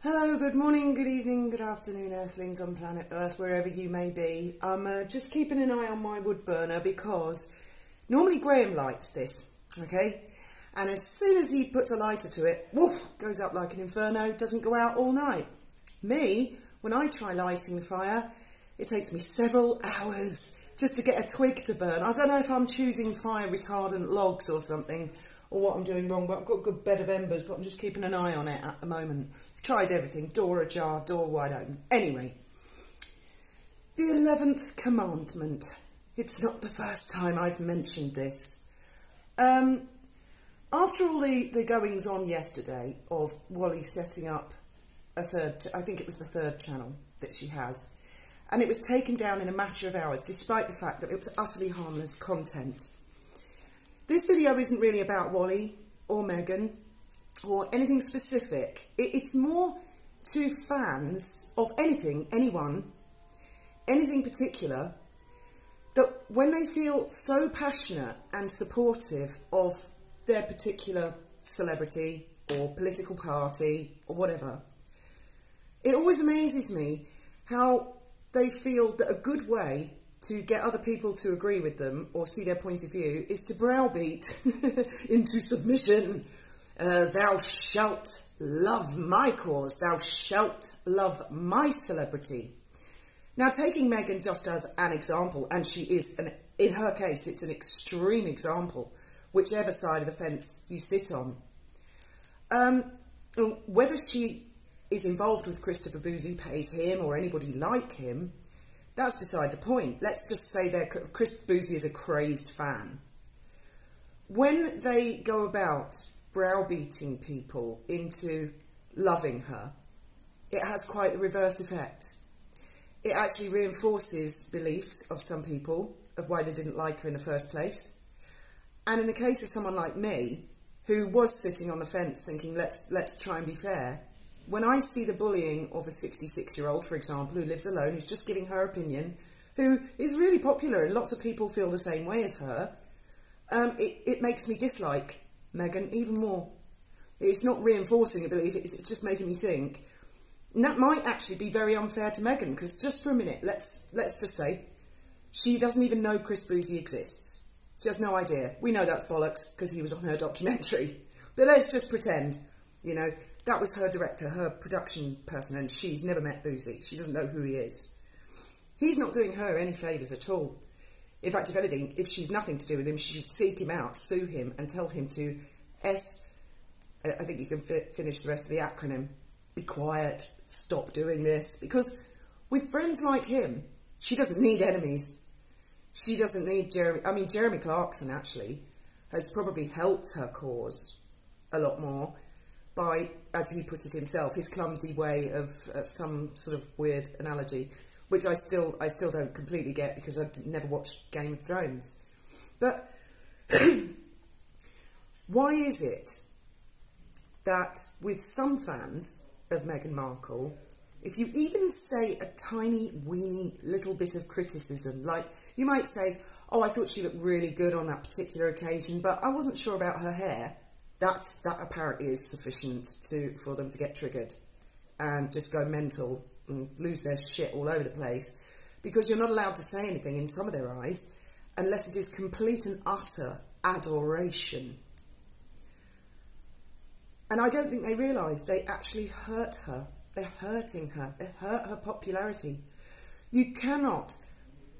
Hello, good morning, good evening, good afternoon, Earthlings on planet Earth, wherever you may be. I'm just keeping an eye on my wood burner because normally Graham lights this, okay? And as soon as he puts a lighter to it, woof, goes up like an inferno, doesn't go out all night. Me, when I try lighting the fire, it takes me several hours just to get a twig to burn. I don't know if I'm choosing fire retardant logs or something, or what I'm doing wrong, but I've got a good bed of embers, but I'm just keeping an eye on it at the moment. Tried everything, door ajar, door wide open. Anyway, the 11th commandment. It's not the first time I've mentioned this. After all the goings on yesterday of Wally setting up a third, I think it was the third channel that she has, and it was taken down in a matter of hours, despite the fact that it was utterly harmless content. This video isn't really about Wally or Megan or anything specific. It's more to fans of anything, anyone, anything particular, that when they feel so passionate and supportive of their particular celebrity or political party or whatever, it always amazes me how they feel that a good way to get other people to agree with them or see their point of view is to browbeat into submission. Thou shalt love my cause, thou shalt love my celebrity. Now, taking Megan just as an example, and she is, in her case, it's an extreme example, whichever side of the fence you sit on. Whether she is involved with Christopher Boozy, pays him, or anybody like him, that's beside the point. Let's just say that Chris Boozy is a crazed fan. When they go about browbeating people into loving her, it has quite the reverse effect. It actually reinforces beliefs of some people of why they didn't like her in the first place. And in the case of someone like me, who was sitting on the fence thinking, let's try and be fair, when I see the bullying of a 66-year-old, for example, who lives alone, who's just giving her opinion, who is really popular and lots of people feel the same way as her, it makes me dislike Megan even more. It's not reinforcing a belief, it's just making me think. And that might actually be very unfair to Megan, because just for a minute, let's just say, she doesn't even know Chris Boozy exists. She has no idea. We know that's bollocks, because he was on her documentary. But let's just pretend, you know, that was her director, her production person, and she's never met Boozy. She doesn't know who he is. He's not doing her any favours at all. In fact, if anything, if she's nothing to do with him, she should seek him out, sue him, and tell him to I think you can finish the rest of the acronym. Be quiet, stop doing this. Because with friends like him, she doesn't need enemies. She doesn't need Jeremy Clarkson, actually, has probably helped her cause a lot more by, as he put it himself, his clumsy way of some sort of weird analogy, which I still don't completely get because I never watched Game of Thrones. But why is it that with some fans of Meghan Markle, if you even say a tiny, weeny little bit of criticism, like you might say, oh, I thought she looked really good on that particular occasion, but I wasn't sure about her hair, that apparently is sufficient for them to get triggered and just go mental and lose their shit all over the place, because you're not allowed to say anything in some of their eyes unless it is complete and utter adoration. And I don't think they realise they actually hurt her. They're hurting her. They hurt her popularity. You cannot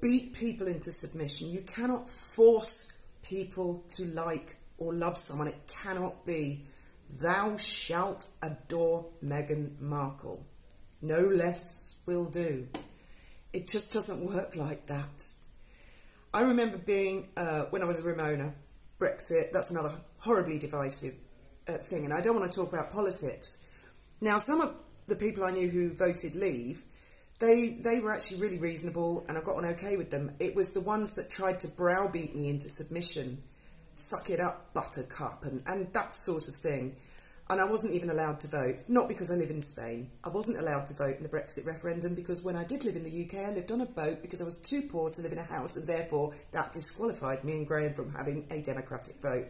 beat people into submission. You cannot force people to like or love someone. It cannot be, thou shalt adore Meghan Markle. No less will do. It just doesn't work like that. I remember being, when I was a Ramona, Brexit, that's another horribly divisive thing, and I don't want to talk about politics. Now, some of the people I knew who voted leave, they were actually really reasonable, and I got on okay with them. It was the ones that tried to browbeat me into submission, suck it up, buttercup, and that sort of thing. And I wasn't even allowed to vote, not because I live in Spain. I wasn't allowed to vote in the Brexit referendum because when I did live in the UK, I lived on a boat because I was too poor to live in a house, and therefore that disqualified me and Graham from having a democratic vote.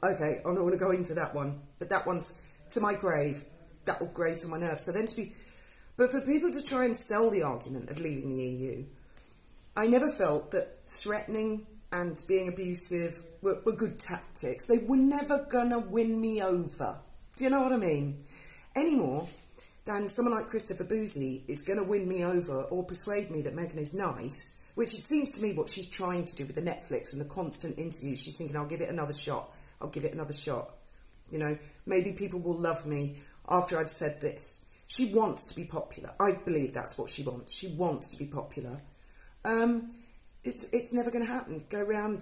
Okay, I'm not going to go into that one, but that one's to my grave. that will grate on my nerves. So then but for people to try and sell the argument of leaving the EU, I never felt that threatening and being abusive were good tactics. They were never gonna win me over. Do you know what I mean? Any more than someone like Christopher Boozy is going to win me over or persuade me that Meghan is nice, which it seems to me what she's trying to do with the Netflix and the constant interviews. She's thinking, I'll give it another shot. I'll give it another shot. You know, maybe people will love me after I've said this. She wants to be popular. I believe that's what she wants. She wants to be popular. It's never going to happen. Go around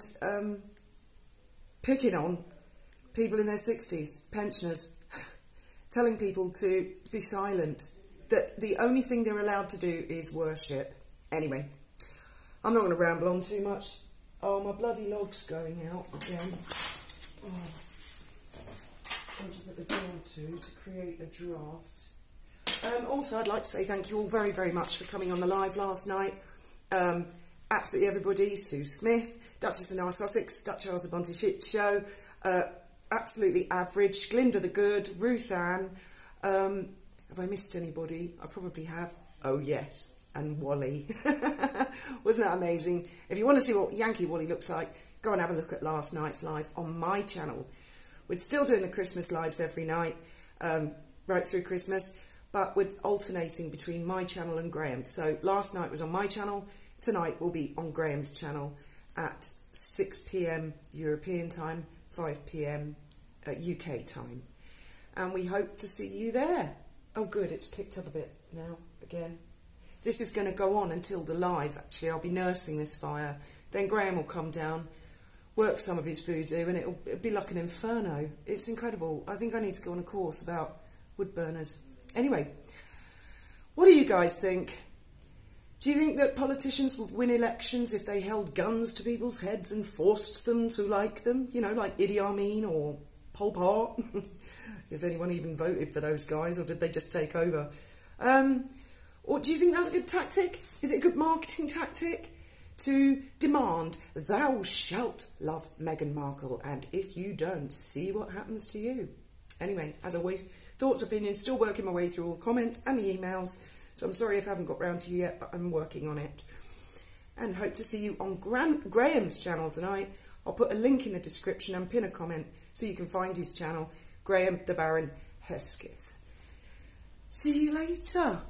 picking on people in their 60s, pensioners, telling people to be silent, that the only thing they're allowed to do is worship. Anyway, I'm not going to ramble on too much. Oh, my bloody log's going out again. Oh. I'm going to put the door to create a draft. Also, I'd like to say thank you all very, very much for coming on the live last night. Absolutely everybody. Sue Smith, Duchess of Nice Sussex, Dutch Charles the Bonty Shit Show, absolutely average, Glinda the Good, Ruth Ann. Have I missed anybody? I probably have. Oh yes, and Wally. Wasn't that amazing? If you want to see what Yankee Wally looks like, go and have a look at last night's live on my channel. We're still doing the Christmas lives every night, right through Christmas, but we're alternating between my channel and Graham's. So last night was on my channel, tonight will be on Graham's channel at 6 PM European time, 5 PM UK time. And we hope to see you there. Oh good, it's picked up a bit now, again. This is going to go on until the live, actually. I'll be nursing this fire. Then Graham will come down, work some of his voodoo, and it'll be like an inferno. It's incredible. I think I need to go on a course about wood burners. Anyway, what do you guys think? Do you think that politicians would win elections if they held guns to people's heads and forced them to like them? You know, like Idi Amin or Pol Pot? If anyone even voted for those guys, or did they just take over? Or do you think that's a good tactic? Is it a good marketing tactic? To demand, thou shalt love Meghan Markle, and if you don't, see what happens to you. Anyway, as always, thoughts, opinions, still working my way through all the comments and the emails. So I'm sorry if I haven't got round to you yet, but I'm working on it. And hope to see you on Graham's channel tonight. I'll put a link in the description and pin a comment so you can find his channel, Graham the Baron Hesketh. See you later.